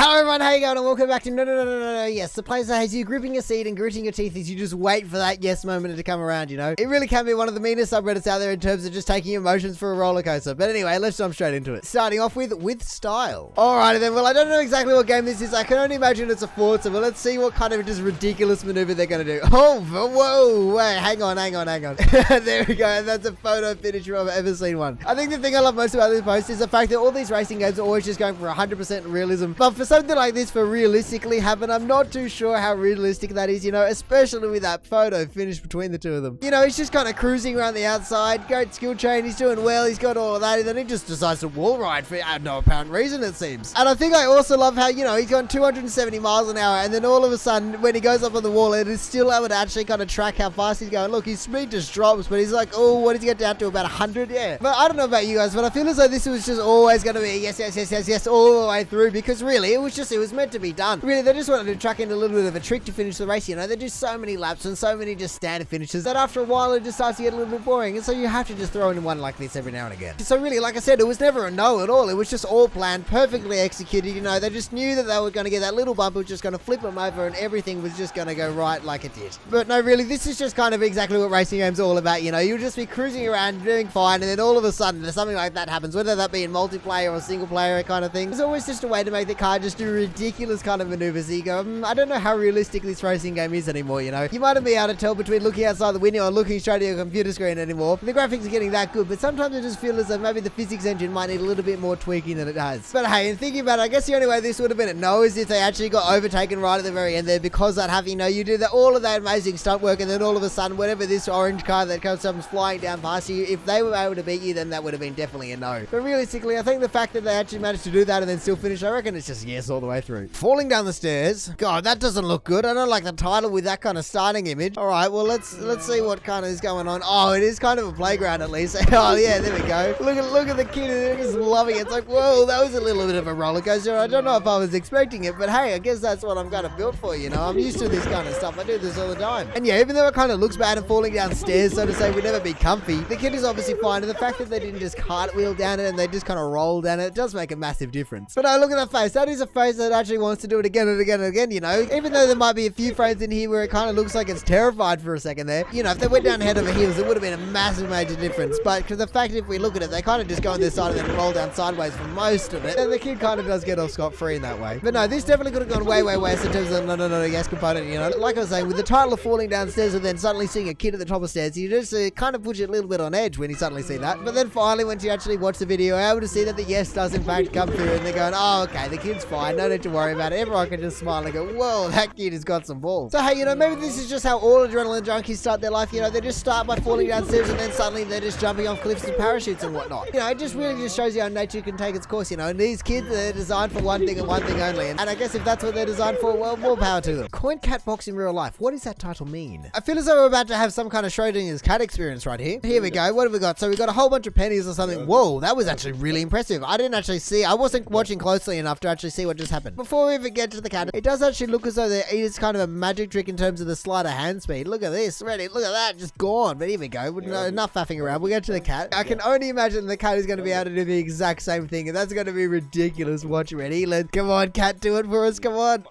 Hello everyone, how you going? And welcome back to NonononoYes, the place that has you gripping your seat and gritting your teeth as you just wait for that yes moment to come around, you know? It really can be one of the meanest subreddits out there in terms of just taking emotions for a roller coaster. But anyway, let's jump straight into it. Starting off with style. Alrighty then, well I don't know exactly what game this is. I can only imagine it's a Forza, but let's see what kind of just ridiculous maneuver they're going to do. Oh, whoa, wait, hang on. There we go, and that's a photo finish if I've ever seen one. I think the thing I love most about this post is the fact that all these racing games are always just going for 100% realism. But for something like this for realistically happen, I'm not too sure how realistic that is, you know, especially with that photo finish between the two of them. You know, he's just kind of cruising around the outside, great skill chain, he's doing well, he's got all of that, and then he just decides to wall ride for no apparent reason, it seems. And I think I also love how, you know, he's gone 270 miles an hour, and then all of a sudden, when he goes up on the wall, it is still able to actually kind of track how fast he's going. Look, his speed just drops, but he's like, oh, what did he get down to, about 100? Yeah. But I don't know about you guys, but I feel as though this was just always going to be yes, all the way through, because really, it was meant to be done. Really, they just wanted to track in a little bit of a trick to finish the race, you know? They do so many laps and so many just standard finishes that after a while it just starts to get a little bit boring, and so you have to just throw in one like this every now and again. So really, like I said, it was never a no at all. It was just all planned, perfectly executed, you know? They just knew that they were going to get that little bump, it was just going to flip them over, and everything was just going to go right like it did. But no, really, this is just kind of exactly what racing games are all about, you know? You'll just be cruising around, doing fine, and then all of a sudden, something like that happens, whether that be in multiplayer or single player kind of thing. There's always just a way to make the car just do ridiculous kind of maneuvers. You go, I don't know how realistic this racing game is anymore, you know? You might not be able to tell between looking outside the window or looking straight at your computer screen anymore. The graphics are getting that good, but sometimes I just feel as though maybe the physics engine might need a little bit more tweaking than it has. But hey, in thinking about it, I guess the only way this would have been a no is if they actually got overtaken right at the very end there, because that have, you know, you do all of that amazing stunt work, and then all of a sudden, whatever this orange car that comes flying down past you, if they were able to beat you, then that would have been definitely a no. But realistically, I think the fact that they actually managed to do that and then still finish, I reckon it's just yes all the way through. Falling down the stairs. God, that doesn't look good. I don't like the title with that kind of starting image. All right, well, let's see what kind of is going on. Oh, it is kind of a playground at least. Oh, yeah, there we go. Look at the kid. They're just loving it. It's like, whoa, that was a little bit of a roller coaster. I don't know if I was expecting it, but hey, I guess that's what I'm kind of built for, you know? I'm used to this kind of stuff. I do this all the time. And yeah, even though it kind of looks bad and falling downstairs, so to say, would never be comfy, the kid is obviously fine. And the fact that they didn't just cartwheel down it and they just kind of roll down it does make a massive difference. But no, look at that face. That is a face that actually wants to do it again and again and again, you know? Even though there might be a few frames in here where it kind of looks like it's terrified for a second there, you know, if they went down head over heels, it would have been a massive major difference. But because the fact, if we look at it, they kind of just go on this side and then roll down sideways for most of it, and the kid kind of does get off scot-free in that way. But no, this definitely could have gone way worse in terms of the NonononoYes component, you know? Like I was saying, with the title of falling downstairs and then suddenly seeing a kid at the top of stairs, you just kind of puts you a little bit on edge when you suddenly see that. But then finally, once you actually watch the video, you're able to see that the yes does in fact come through, and they're going, oh, okay, the kid's fine, no need to worry about it. Everyone can just smile and go, whoa, that kid has got some balls. So hey, you know, maybe this is just how all adrenaline junkies start their life, you know? They just start by falling downstairs and then suddenly they're just jumping off cliffs and parachutes and whatnot. You know, it just really just shows you how nature can take its course, you know? And these kids, they're designed for one thing and one thing only, and I guess if that's what they're designed for, well, more power to them. Coin Catbox in real life. What does that title mean? I feel as though we're about to have some kind of Schrodinger's cat experience right here. Here we go. What have we got? So we got a whole bunch of pennies or something. Whoa, that was actually really impressive. I didn't actually see. I wasn't watching closely enough to actually see what just happened. Before we even get to the cat, it does actually look as though there is kind of a magic trick in terms of the slider hand speed. Look at this. Ready? Look at that. Just gone. But here we go. No, enough faffing around. We'll get to the cat. I can only imagine the cat is going to be able to do the exact same thing, and that's going to be ridiculous. Watch. Ready? Come on, cat, do it for us. Come on.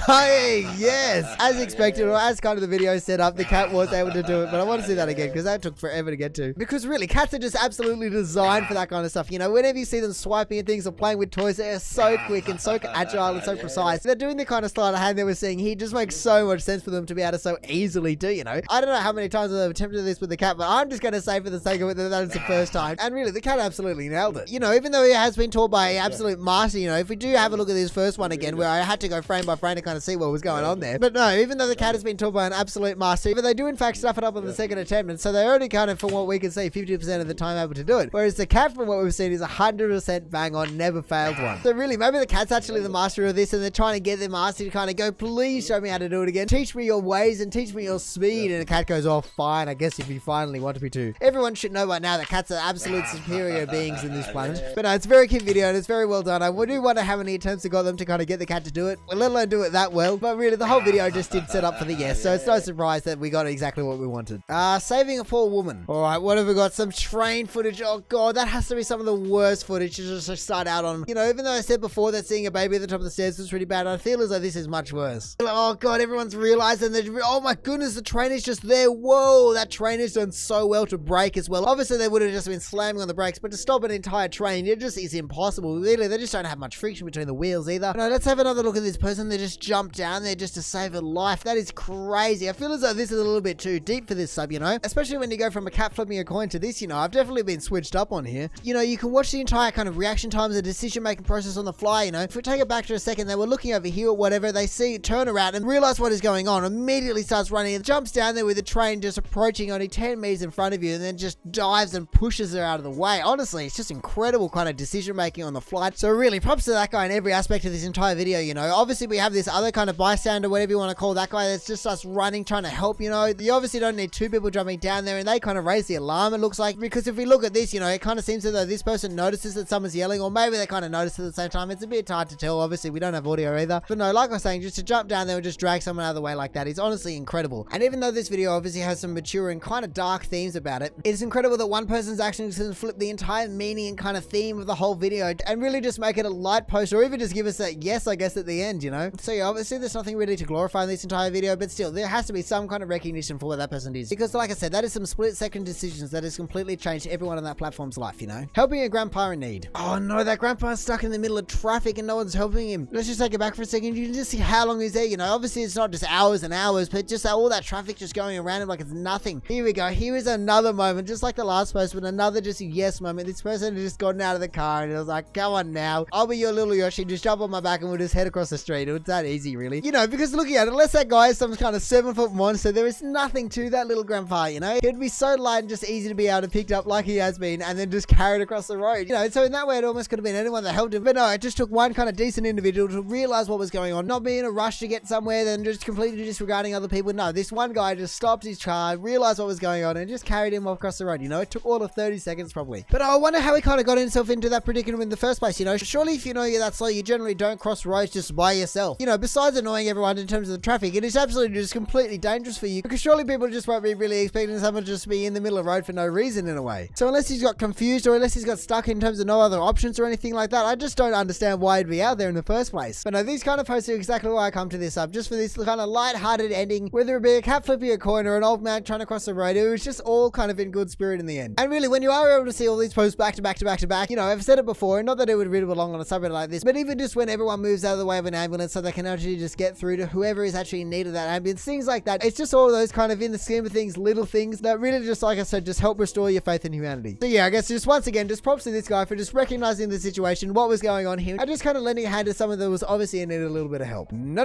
Hey, yes. As expected, or as kind of the video set up, the cat was able to do it, but I want to see that again because that took forever to get to. Because really, cats are just absolutely designed for that kind of stuff. You know, whenever you see them swiping at things or playing with toys, they're so quick and so agile and so precise. They're doing the kind of sleight of hand that we're seeing here. Just makes so much sense for them to be able to so easily do, you know. I don't know how many times I've attempted this with the cat, but I'm just going to say for the sake of it that it's the first time. And really, the cat absolutely nailed it. You know, even though he has been taught by an absolute master, you know, if we do have a look at this first one again, where I had to go frame by frame to kind of see what was going on there. But no, even though the cat has been taught by an absolute master, but they do in fact stuff it up on the second attempt, and so they're only kind of, from what we can see, 50% of the time able to do it. Whereas the cat, from what we've seen, is 100% bang on, never failed one. So really, maybe the cat's actually the master of this, and they're trying to get their master to kind of go, please show me how to do it again. Teach me your ways and teach me your speed. And the cat goes, oh, fine, I guess if you finally want me to. Everyone should know by now that cats are absolute superior beings in this planet. But no, it's a very cute video, and it's very well done. I do wonder how many attempts it got them to kind of get the cat to do it, let alone do it that well, but really the whole video just did set up for the yes, so it's no surprise that we got exactly what we wanted. Saving a poor woman. Alright, what have we got? Some train footage. Oh god, that has to be some of the worst footage to just start out on. You know, even though I said before that seeing a baby at the top of the stairs was pretty bad, I feel as though this is much worse. Oh god, everyone's realizing that, oh my goodness, the train is just there. Whoa, that train has done so well to brake as well. Obviously they would have just been slamming on the brakes, but to stop an entire train, it just is impossible. Really, they just don't have much friction between the wheels either. No, let's have another look at this person. They just jumped down there just to save a life. That is crazy. I feel as though this is a little bit too deep for this sub, you know, especially when you go from a cat flipping a coin to this, you know. I've definitely been switched up on here. You know, you can watch the entire kind of reaction times, the decision making process on the fly, you know. If we take it back to a second, they were looking over here or whatever, they see, turn around and realize what is going on, immediately starts running and jumps down there with the train just approaching only 10 meters in front of you, and then just dives and pushes her out of the way. Honestly, it's just incredible kind of decision making on the flight. So really, props to that guy in every aspect of this entire video, you know. Obviously we have this other kind of bystander, whatever you want to call that guy, that's just us running, trying to help, you know. You obviously don't need two people jumping down there, and they kind of raise the alarm, it looks like, because if we look at this, you know, it kind of seems as though this person notices that someone's yelling, or maybe they kind of notice at the same time. It's a bit hard to tell. Obviously we don't have audio either, but no, like I was saying, just to jump down there and just drag someone out of the way like that is honestly incredible. And even though this video obviously has some mature and kind of dark themes about it, it's incredible that one person's action can flip the entire meaning and kind of theme of the whole video and really just make it a light post, or even just give us that yes, I guess, at the end, you know. So yeah, obviously there's nothing really to glorify in this entire video, but still there has to be some kind of recognition for what that person is, because like I said, that is some split second decisions that has completely changed everyone on that platform's life, you know. Helping a grandpa in need. Oh no, that grandpa's stuck in the middle of traffic and no one's helping him. Let's just take it back for a second. You can just see how long he's there, you know. Obviously it's not just hours and hours, but just all that traffic just going around him like it's nothing. Here we go. Here is another moment, just like the last post, but another just a yes moment. This person has just gotten out of the car and it was like, come on now, I'll be your little Yoshi, just jump on my back and we'll just head across the street. It's that easy, really. You know, because looking at it, unless that guy is some kind of 7-foot monster, there is nothing to that little grandpa, you know. It'd be so light and just easy to be able to pick up like he has been and then just carried across the road, you know. So in that way it almost could have been anyone that helped him, but no, it just took one kind of decent individual to realize what was going on, not be in a rush to get somewhere, then just completely disregarding other people. No, this one guy just stopped his car, realized what was going on, and just carried him across the road, you know. It took all of 30 seconds probably. But I wonder how he kind of got himself into that predicament in the first place, you know. Surely if you know you're that slow, you generally don't cross roads just by yourself. You know, besides annoying everyone in terms of the traffic, it is absolutely just completely dangerous for you, because surely people just won't be really expecting someone to just be in the middle of the road for no reason in a way. So unless he's got confused, or unless he's got stuck in terms of no other options or anything like that, I just don't understand why he'd be out there in the first place. But no, these kind of posts are exactly why I come to this up, just for this kind of light-hearted ending, whether it be a cat flipping a coin or an old man trying to cross the road. It was just all kind of in good spirit in the end. And really, when you are able to see all these posts back to back to back to back, you know, I've said it before, and not that it would really belong on a subreddit like this, but even just when everyone moves out of the way of an ambulance so they can actually just get through to whoever is actually in need of that ambulance, things like that, it's just all of those kind of, in the scheme of things, little things that really just, like I said, just help restore your faith in humanity. So yeah, I guess just once again, just props to this guy for just recognizing the situation, what was going on here, and just kind of lending a hand to someone that was obviously in need of a little bit of help. No,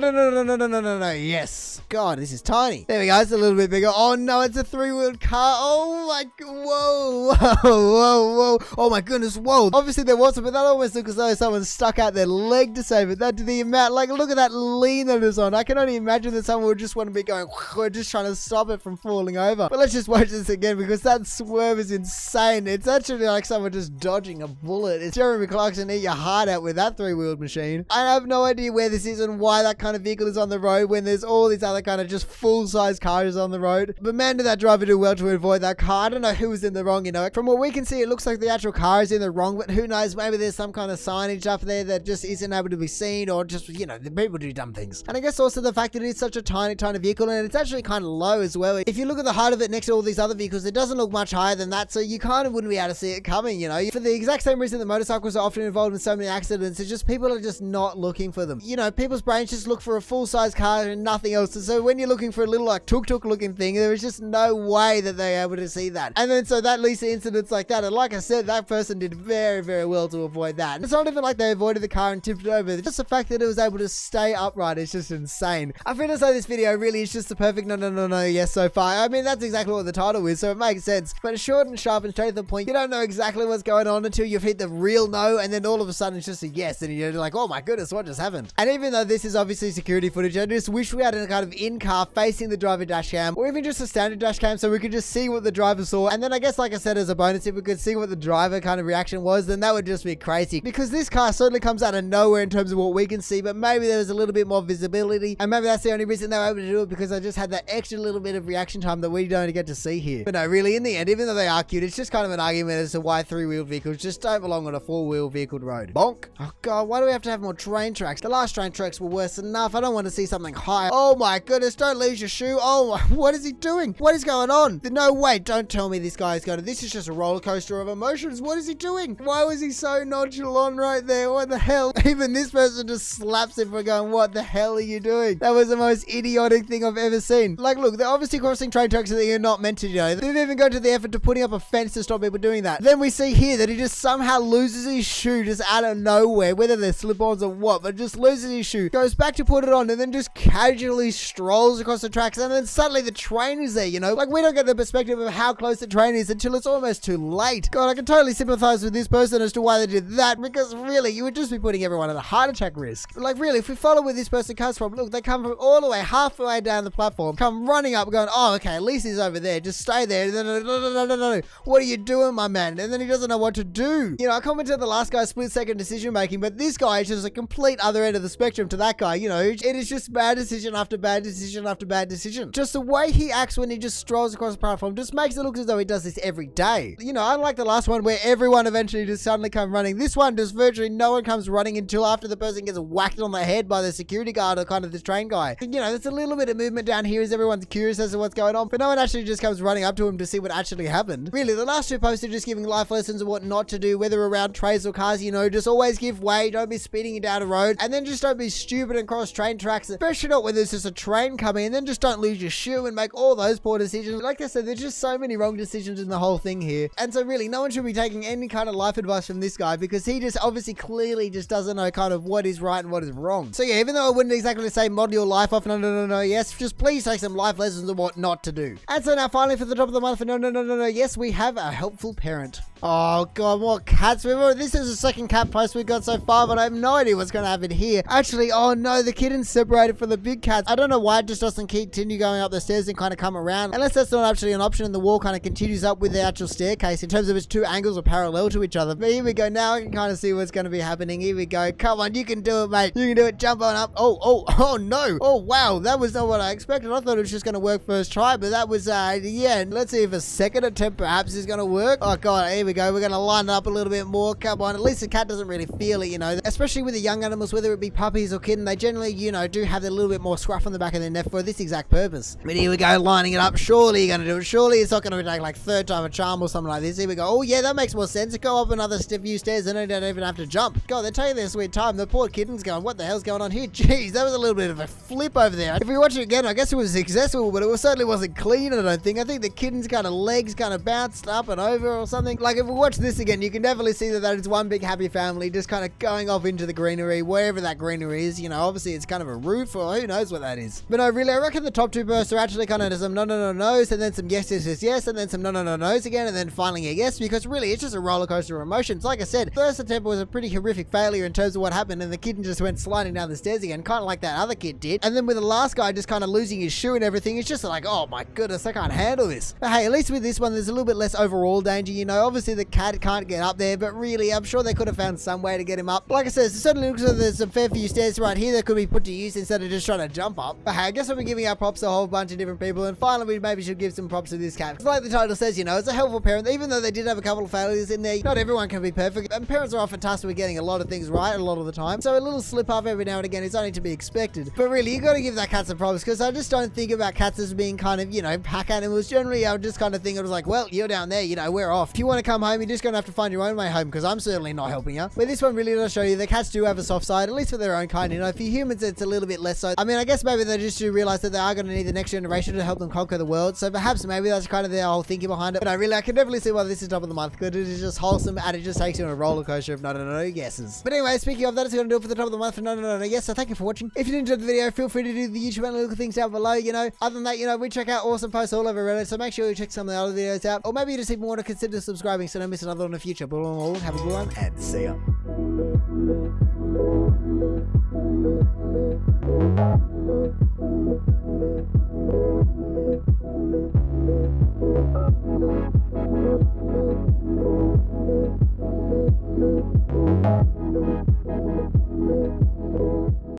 yes. God, this is tiny. There we go, it's a little bit bigger. Oh no, it's a 3-wheeled car. Oh my, whoa. Oh my goodness, whoa. Obviously there wasn't, but that almost looks as though someone stuck out their leg to save it. That to the amount, like, look at that lean that is on. I can only imagine that someone would just want to be going, we're just trying to stop it from falling over. But let's just watch this again, because that swerve is insane. It's actually like someone just dodging a bullet. It's Jeremy Clarkson, eat your heart out with that 3-wheeled machine. I have no idea where this is and why that kind of vehicle is on the road when there's all these other kind of just full-size cars on the road. But man, did that driver do well to avoid that car. I don't know who was in the wrong, you know. From what we can see, it looks like the actual car is in the wrong, but who knows, maybe there's some kind of signage up there that just isn't able to be seen, or just, you know, the people do dumb things. And I guess also the fact that it's such a tiny vehicle, and it's actually kind of low as well. If you look at the height of it next to all these other vehicles, it doesn't look much higher than that, so you kind of wouldn't be able to see it coming, you know. For the exact same reason that motorcycles are often involved in so many accidents, it's just people are just not looking for them. You know, people's brains just look for a full-size car and nothing else. So when you're looking for a little like tuk-tuk looking thing, there is just no way that they're able to see that. And then so that leads to incidents like that. And like I said, that person did very, very well to avoid that. And it's not even like they avoided the car and tipped it over. Just the fact that it was able to stay upright is just insane. I feel as though this video really is just the perfect no, yes so far. I mean, that's exactly what the title is, so it makes sense. But it's short and sharp and straight to the point. You don't know exactly what's going on until you've hit the real no, and then all of a sudden it's just a yes, and you're like, oh my goodness, what just happened? And even though this is obviously security footage, I just wish we had a kind of in-car facing the driver dash cam, or even just a standard dash cam, so we could just see what the driver saw. And then I guess, like I said, as a bonus, if we could see what the driver kind of reaction was, then that would just be crazy, because this car certainly comes out of nowhere in terms of what we can see, but maybe there was a little bit more visibility, and maybe that's the only reason they were able to do it, because I just had that extra little bit of reaction time that we don't get to see here. But no, really, in the end, even though they are cute, it's just kind of an argument as to why three-wheeled vehicles just don't belong on a four-wheel vehicle road. Bonk. Oh god, why do we have to have more train tracks? The last train tracks were worse enough. I don't want to see something higher. Oh my goodness, don't lose your shoe. Oh, what is he doing? What is going on? No, wait, don't tell me this guy is going to... This is just a roller coaster of emotions. What is he doing? Why was he so nonchalant right there? What the hell? Even this person just slaps him for going, what the hell are you doing? That was the most idiotic thing I've ever seen. Like, look, they're obviously crossing train tracks that you're not meant to, you know. They've even gone to the effort to putting up a fence to stop people doing that. Then we see here that he just somehow loses his shoe just out of nowhere, whether they're slip-ons or what, but just loses his shoe, goes back to put it on, and then just casually strolls across the tracks, and then suddenly the train is there, you know? Like, we don't get the perspective of how close the train is until it's almost too late. God, I can totally sympathize with this person as to why they did that, because really, you would just be putting everyone at a heart attack risk. Like, really, if we follow where this person comes from, look, they come from all the way, halfway down the platform, come running up, going, oh, okay, at least he's over there, just stay there. No, what are you doing, my man? And then he doesn't know what to do. You know, I commented the last guy's split-second decision making, but this guy is just a complete other end of the spectrum to that guy. You know, it is just bad decision after bad decision after bad decision. Just the way he acts when he just strolls across the platform just makes it look as though he does this every day. You know, unlike the last one where everyone eventually just suddenly come running, this one just virtually no one comes running until after the person gets whacked on the head by the security guard or kind of this train guy. You know, there's a little bit of movement down here as everyone's curious as to what's going on, but no one actually just comes running up to him to see what actually happened. Really, the last two posts are just giving life lessons of what not to do, whether around trains or cars. You know, just always give way, don't be speeding down a road, and then just don't be stupid and cross train tracks, especially not when there's just a train coming, and then just don't lose your shoe and make all those poor decisions. Like I said, there's just so many wrong decisions in the whole thing here, and so really, no one should be taking any kind of life advice from this guy, because he just obviously clearly just doesn't know kind of what is right and what is wrong. So yeah, even though I wouldn't exactly say model your life off NonononoYes, just please take some life lessons of what not to do. And so now finally for the top of the month for NonononoYes, we have a helpful parent. Oh god, more cats. This is the second cat post we've got so far, but I have no idea what's going to happen here. Actually, oh no, the kitten's separated from the big cats. I don't know why it just doesn't continue going up the stairs and kind of come around, unless that's not actually an option and the wall kind of continues up with the actual staircase in terms of its two angles are parallel to each other. But here we go, now I can kind of see what's going to be happening. Here we go, come on, you can do it, mate. You can do it, jump on up. Oh no. Oh wow, that was not what I expected. I thought it was just going to work first try, but that was, yeah, let's see if a second attempt perhaps is going to work. Oh god, here we go, we're going to line it up a little bit more. Come on, at least the cat doesn't really feel it, you know, especially with the young animals, whether it be puppies or kitten, they generally, you know, do have a little bit more scruff on the back of their neck for this exact purpose. But here we go, lining it up. Surely you're going to do it. Surely it's not going to take like third time a charm or something like this. Here we go. Oh yeah, that makes more sense. Go up another few stairs and then don't even have to jump. God, they're taking their sweet time. The poor kitten's going, what the hell's going on here? Jeez, that was a little bit of a flip over there. If we watch it again, I guess it was successful, but it certainly wasn't clean, I don't think. I think the kitten's kind of legs kind of bounced up and over or something. Like if we watch this again, you can definitely see that is one big happy family just kind of going off into the greenery, wherever that greenery is. You know, obviously it's kind of a roof or who knows what that is. But no, really, I reckon the top two bursts are actually kind of some no, and then some yes, and then some no again, and then finally a yes, because really it's just a roller coaster of emotions. Like I said, first attempt was a pretty horrific failure in terms of what happened, and the kitten just went sliding down the stairs again, kind of like that other kid did. And then with the last guy just kind of losing his shoe and everything, it's just like, oh my goodness, I can't handle this. But hey, at least with this one, there's a little bit less overall danger, you know. Obviously the cat can't get up there, but really, I'm sure they could have found some way to get him up. Like I said, it certainly looks like there's some fair few stairs right here that could be put to use instead of just trying to jump up. But hey, I guess we'll be giving our props to a whole bunch of different people, and finally we maybe should give some props to this cat. It's like the title says, you know, it's a helpful parent. Even though they did have a couple of failures in there, not everyone can be perfect, and parents are often tasked with getting a lot of things right a lot of the time, so a little slip up every now and again is only to be expected. But really, you got to give that cat some props, because I just don't think about cats as being kind of, you know, pack animals. Generally, I would just kind of think it was like, well, you're down there, you know, we're off. If you want to come home, you're just going to have to find your own way home, because I'm certainly not helping you. But this one really does show you the cats do have a soft side, at least for their own kind. You know, for humans, it's a little bit less so. I mean, I guess maybe they just do realize that they are going to need the next generation to help them conquer the world, so perhaps maybe that's kind of their whole thinking behind it. But I can definitely see why this is top of the month, because it is just wholesome, and it just takes you on a roller coaster of NonononoYeses. But anyway, speaking of that, it's going to do it for the top of the month for NonononoYes, so thank you for watching. If you did enjoy the video, feel free to do the YouTube and little things down below, you know. Other than that, you know, we check out awesome posts all over Reddit, so make sure you check some of the other videos out, or maybe you just even want to consider subscribing so don't miss another one in the future. But all, have a good one, and see ya.